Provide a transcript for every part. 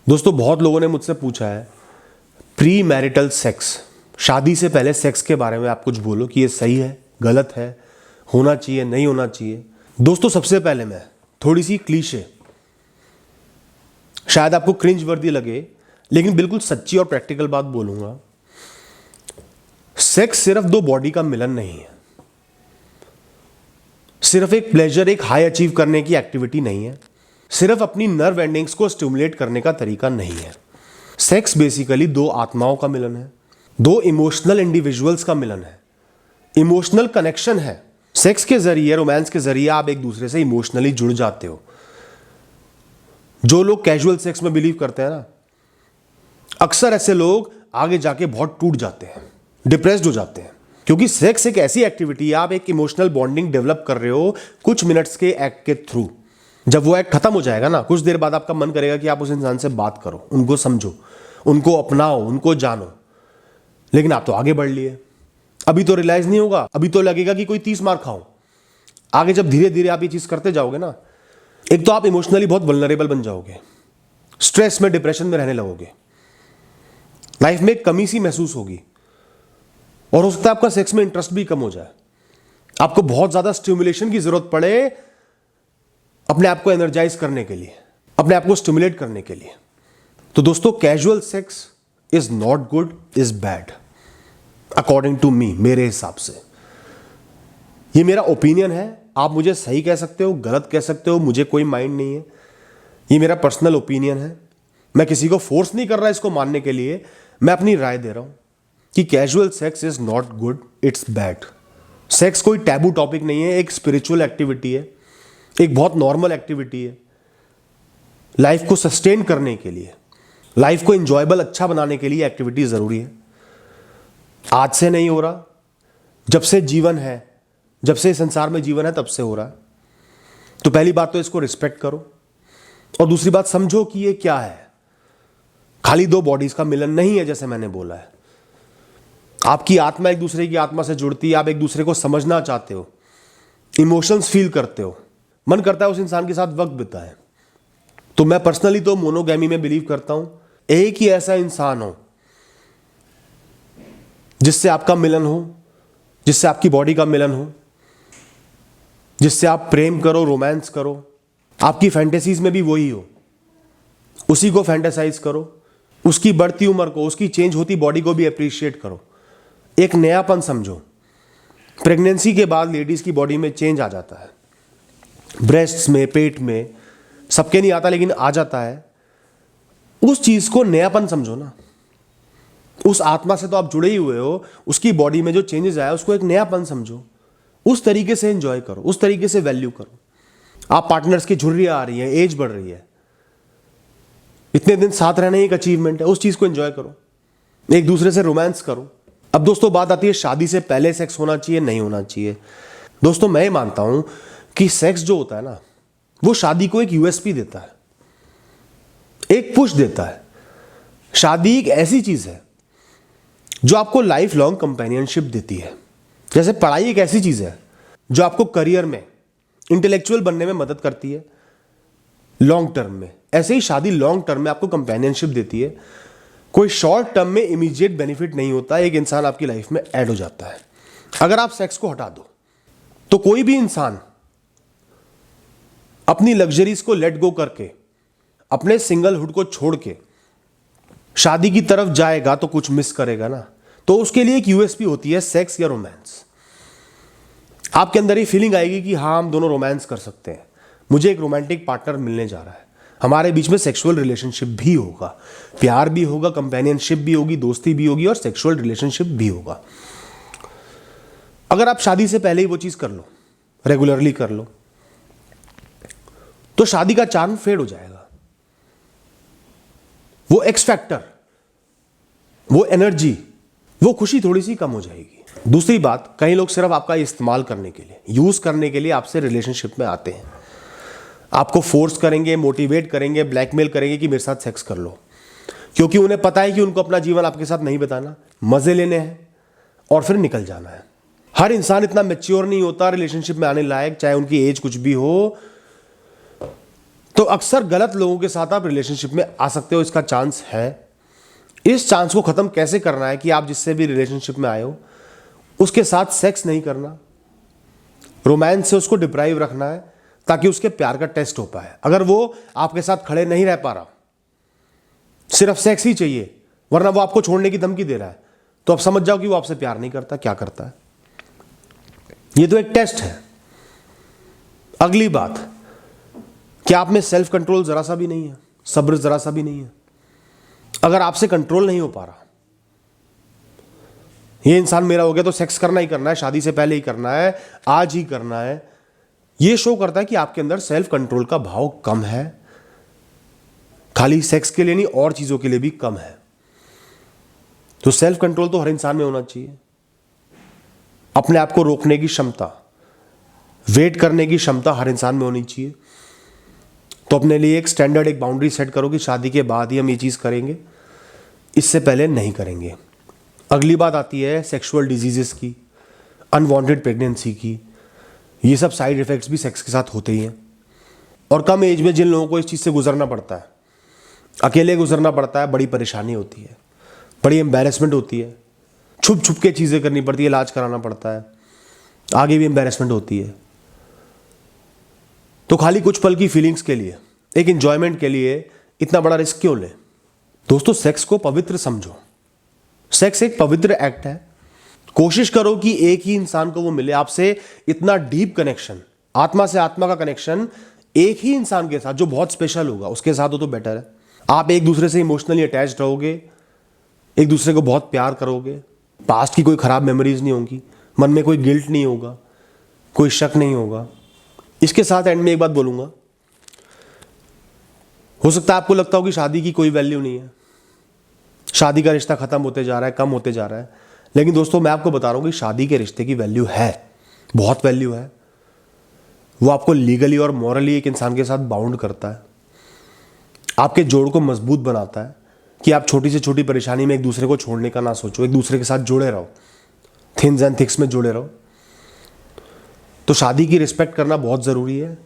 दोस्तों बहुत लोगों ने मुझसे पूछा है प्री मैरिटल सेक्स, शादी से पहले सेक्स के बारे में आप कुछ बोलो कि ये सही है, गलत है, होना चाहिए, नहीं होना चाहिए। दोस्तों सबसे पहले मैं थोड़ी सी क्लीशे, शायद आपको क्रिंज वर्दी लगे, लेकिन बिल्कुल सच्ची और प्रैक्टिकल बात बोलूंगा। सेक्स सिर्फ दो बॉडी का मिलन नहीं है, सिर्फ एक प्लेजर, एक हाई अचीव करने की एक्टिविटी नहीं है, सिर्फ अपनी नर्व एंडिंग्स को स्टिमुलेट करने का तरीका नहीं है। सेक्स बेसिकली दो आत्माओं का मिलन है, दो इमोशनल इंडिविजुअल्स का मिलन है, इमोशनल कनेक्शन है। सेक्स के जरिए, रोमांस के जरिए आप एक दूसरे से इमोशनली जुड़ जाते हो। जो लोग कैजुअल सेक्स में बिलीव करते हैं ना, अक्सर ऐसे लोग आगे जाके बहुत टूट जाते हैं, डिप्रेस्ड हो जाते हैं, क्योंकि सेक्स एक ऐसी एक्टिविटी है, आप एक इमोशनल बॉन्डिंग डेवलप कर रहे हो कुछ मिनट्स के एक्ट के थ्रू। जब वो एक्ट खत्म हो जाएगा ना, कुछ देर बाद आपका मन करेगा कि आप उस इंसान से बात करो, उनको समझो, उनको अपनाओ, उनको जानो, लेकिन आप तो आगे बढ़ लिए। अभी तो रियलाइज नहीं होगा, अभी तो लगेगा कि कोई 30 मार खाओ। आगे जब धीरे धीरे आप ये चीज करते जाओगे ना, एक तो आप इमोशनली बहुत वल्नरेबल बन जाओगे, स्ट्रेस में, डिप्रेशन में रहने लगोगे, लाइफ में एक कमी सी महसूस होगी, और हो सकता है आपका सेक्स में इंटरेस्ट भी कम हो जाए, आपको बहुत ज्यादा स्टिमुलेशन की जरूरत पड़े अपने आप को एनर्जाइज करने के लिए, अपने आप को स्टिमुलेट करने के लिए। तो दोस्तों casual sex is not good, is bad according to me, मेरे हिसाब से। ये मेरा ओपिनियन है, आप मुझे सही कह सकते हो, गलत कह सकते हो, मुझे कोई माइंड नहीं है। ये मेरा पर्सनल ओपिनियन है, मैं किसी को फोर्स नहीं कर रहा इसको मानने के लिए, मैं अपनी राय दे रहा हूं कि casual sex is not good, it's bad. Sex कोई टैबू टॉपिक नहीं है, एक स्पिरिचुअल एक्टिविटी है, एक बहुत नॉर्मल एक्टिविटी है। लाइफ को सस्टेन करने के लिए, लाइफ को इंजॉयबल, अच्छा बनाने के लिए एक्टिविटी जरूरी है। आज से नहीं हो रहा, जब से जीवन है, जब से संसार में जीवन है तब से हो रहा है। तो पहली बात तो इसको रिस्पेक्ट करो, और दूसरी बात समझो कि ये क्या है। खाली दो बॉडीज का मिलन नहीं है, जैसे मैंने बोला है। आपकी आत्मा एक दूसरे की आत्मा से जुड़ती है, आप एक दूसरे को समझना चाहते हो, इमोशंस फील करते हो, मन करता है उस इंसान के साथ वक्त बिताएं। तो मैं पर्सनली तो मोनोगैमी में बिलीव करता हूं, एक ही ऐसा इंसान हो जिससे आपका मिलन हो, जिससे आपकी बॉडी का मिलन हो, जिससे आप प्रेम करो, रोमांस करो, आपकी फैंटेसीज में भी वही हो, उसी को फैंटेसाइज करो, उसकी बढ़ती उम्र को, उसकी चेंज होती बॉडी को भी अप्रिशिएट करो, एक नयापन समझो। प्रेगनेंसी के बाद लेडीज की बॉडी में चेंज आ जाता है, ब्रेस्ट्स में, पेट में, सबके नहीं आता लेकिन आ जाता है। उस चीज को नयापन समझो ना, उस आत्मा से तो आप जुड़े ही हुए हो, उसकी बॉडी में जो चेंजेस आया उसको एक नयापन समझो, उस तरीके से एंजॉय करो, उस तरीके से वैल्यू करो। आप पार्टनर्स की झुर्रियां आ रही है, एज बढ़ रही है, इतने दिन साथ रहना एक अचीवमेंट है, उस चीज को एंजॉय करो, एक दूसरे से रोमांस करो। अब दोस्तों बात आती है शादी से पहले सेक्स होना चाहिए, नहीं होना चाहिए। दोस्तों मैं मानता हूं कि सेक्स जो होता है ना, वो शादी को एक यूएसपी देता है, एक पुश देता है। शादी एक ऐसी चीज है जो आपको लाइफ लॉन्ग कंपेनियनशिप देती है। जैसे पढ़ाई एक ऐसी चीज है जो आपको करियर में, इंटेलेक्चुअल बनने में मदद करती है लॉन्ग टर्म में, ऐसे ही शादी लॉन्ग टर्म में आपको कंपेनियनशिप देती है। कोई शॉर्ट टर्म में इमीडिएट बेनिफिट नहीं होता, एक इंसान आपकी लाइफ में ऐड हो जाता है। अगर आप सेक्स को हटा दो तो कोई भी इंसान अपनी लग्जरीज को लेट गो करके, अपने सिंगलहुड को छोड़ के शादी की तरफ जाएगा तो कुछ मिस करेगा ना। तो उसके लिए एक यूएसपी होती है, सेक्स या रोमांस। आपके अंदर ये फीलिंग आएगी कि हाँ हम दोनों रोमांस कर सकते हैं, मुझे एक रोमांटिक पार्टनर मिलने जा रहा है, हमारे बीच में सेक्सुअल रिलेशनशिप भी होगा, प्यार भी होगा, कंपेनियनशिप भी होगी, दोस्ती भी होगी, और सेक्सुअल रिलेशनशिप भी होगा। अगर आप शादी से पहले ही वो चीज कर लो, रेगुलरली कर लो, तो शादी का चार्म फेड हो जाएगा। वो एक्स फैक्टर, वो एनर्जी, वो खुशी थोड़ी सी कम हो जाएगी। दूसरी बात, कई लोग सिर्फ आपका इस्तेमाल करने के लिए, यूज करने के लिए आपसे रिलेशनशिप में आते हैं, आपको फोर्स करेंगे, मोटिवेट करेंगे, ब्लैकमेल करेंगे कि मेरे साथ सेक्स कर लो, क्योंकि उन्हें पता है कि उनको अपना जीवन आपके साथ नहीं बिताना, मजे लेने हैं और फिर निकल जाना है। हर इंसान इतना मैच्योर नहीं होता रिलेशनशिप में आने लायक, चाहे उनकी एज कुछ भी हो। तो अक्सर गलत लोगों के साथ आप रिलेशनशिप में आ सकते हो, इसका चांस है। इस चांस को खत्म कैसे करना है कि आप जिससे भी रिलेशनशिप में आए हो उसके साथ सेक्स नहीं करना, रोमांस से उसको डिप्राइव रखना है ताकि उसके प्यार का टेस्ट हो पाए। अगर वो आपके साथ खड़े नहीं रह पा रहा, सिर्फ सेक्स ही चाहिए, वरना वो आपको छोड़ने की धमकी दे रहा है, तो आप समझ जाओ कि वो आपसे प्यार नहीं करता, क्या करता है। ये तो एक टेस्ट है। अगली बात, क्या आप में सेल्फ कंट्रोल जरा सा भी नहीं है, सब्र जरा सा भी नहीं है? अगर आपसे कंट्रोल नहीं हो पा रहा, ये इंसान मेरा हो गया तो सेक्स करना ही करना है, शादी से पहले ही करना है, आज ही करना है, ये शो करता है कि आपके अंदर सेल्फ कंट्रोल का भाव कम है। खाली सेक्स के लिए नहीं, और चीजों के लिए भी कम है। तो सेल्फ कंट्रोल तो हर इंसान में होना चाहिए। अपने आप को रोकने की क्षमता, वेट करने की क्षमता हर इंसान में होनी चाहिए। तो अपने लिए एक स्टैंडर्ड, एक बाउंड्री सेट करो कि शादी के बाद ही हम ये चीज़ करेंगे, इससे पहले नहीं करेंगे। अगली बात आती है सेक्सुअल डिजीजेस की, अनवांटेड प्रेगनेंसी की। ये सब साइड इफेक्ट्स भी सेक्स के साथ होते ही हैं। और कम एज में जिन लोगों को इस चीज़ से गुजरना पड़ता है, अकेले गुजरना पड़ता है, बड़ी परेशानी होती है, बड़ी एम्बैरेसमेंट होती है, छुप छुप के चीज़ें करनी पड़ती है, इलाज कराना पड़ता है, आगे भी एम्बैरेसमेंट होती है। तो खाली कुछ पल की फीलिंग्स के लिए, एक एंजॉयमेंट के लिए इतना बड़ा रिस्क क्यों ले? दोस्तों, सेक्स को पवित्र समझो। सेक्स एक पवित्र एक्ट है। कोशिश करो कि एक ही इंसान को वो मिले, आपसे इतना डीप कनेक्शन, आत्मा से आत्मा का कनेक्शन एक ही इंसान के साथ जो बहुत स्पेशल होगा उसके साथ हो तो बेटर है। आप एक दूसरे से इमोशनली अटैच्ड रहोगे, एक दूसरे को बहुत प्यार करोगे, पास्ट की कोई खराब मेमोरीज नहीं होंगी, मन में कोई गिल्ट नहीं होगा, कोई शक नहीं होगा। इसके साथ एंड में एक बात बोलूंगा, हो सकता है आपको लगता हो कि शादी की कोई वैल्यू नहीं है, शादी का रिश्ता खत्म होते जा रहा है, कम होते जा रहा है। लेकिन दोस्तों, मैं आपको बता रहा हूं कि शादी के रिश्ते की वैल्यू है, बहुत वैल्यू है। वो आपको लीगली और मॉरली एक इंसान के साथ बाउंड करता है, आपके जोड़ को मजबूत बनाता है कि आप छोटी से छोटी परेशानी में एक दूसरे को छोड़ने का ना सोचो, एक दूसरे के साथ जुड़े रहो, थिन्स एंड थिक्स में जुड़े रहो। तो शादी की रिस्पेक्ट करना बहुत ज़रूरी है।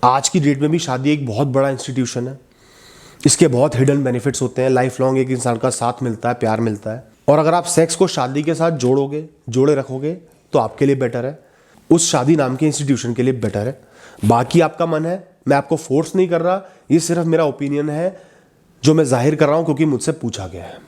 आज की डेट में भी शादी एक बहुत बड़ा इंस्टीट्यूशन है, इसके बहुत हिडन बेनिफिट्स होते हैं। लाइफ लॉन्ग एक इंसान का साथ मिलता है, प्यार मिलता है। और अगर आप सेक्स को शादी के साथ जोड़े रखोगे तो आपके लिए बेटर है, उस शादी नाम के इंस्टीट्यूशन के लिए बेटर है। बाकी आपका मन है, मैं आपको फोर्स नहीं कर रहा, ये सिर्फ मेरा ओपिनियन है जो मैं जाहिर कर रहा हूं क्योंकि मुझसे पूछा गया है।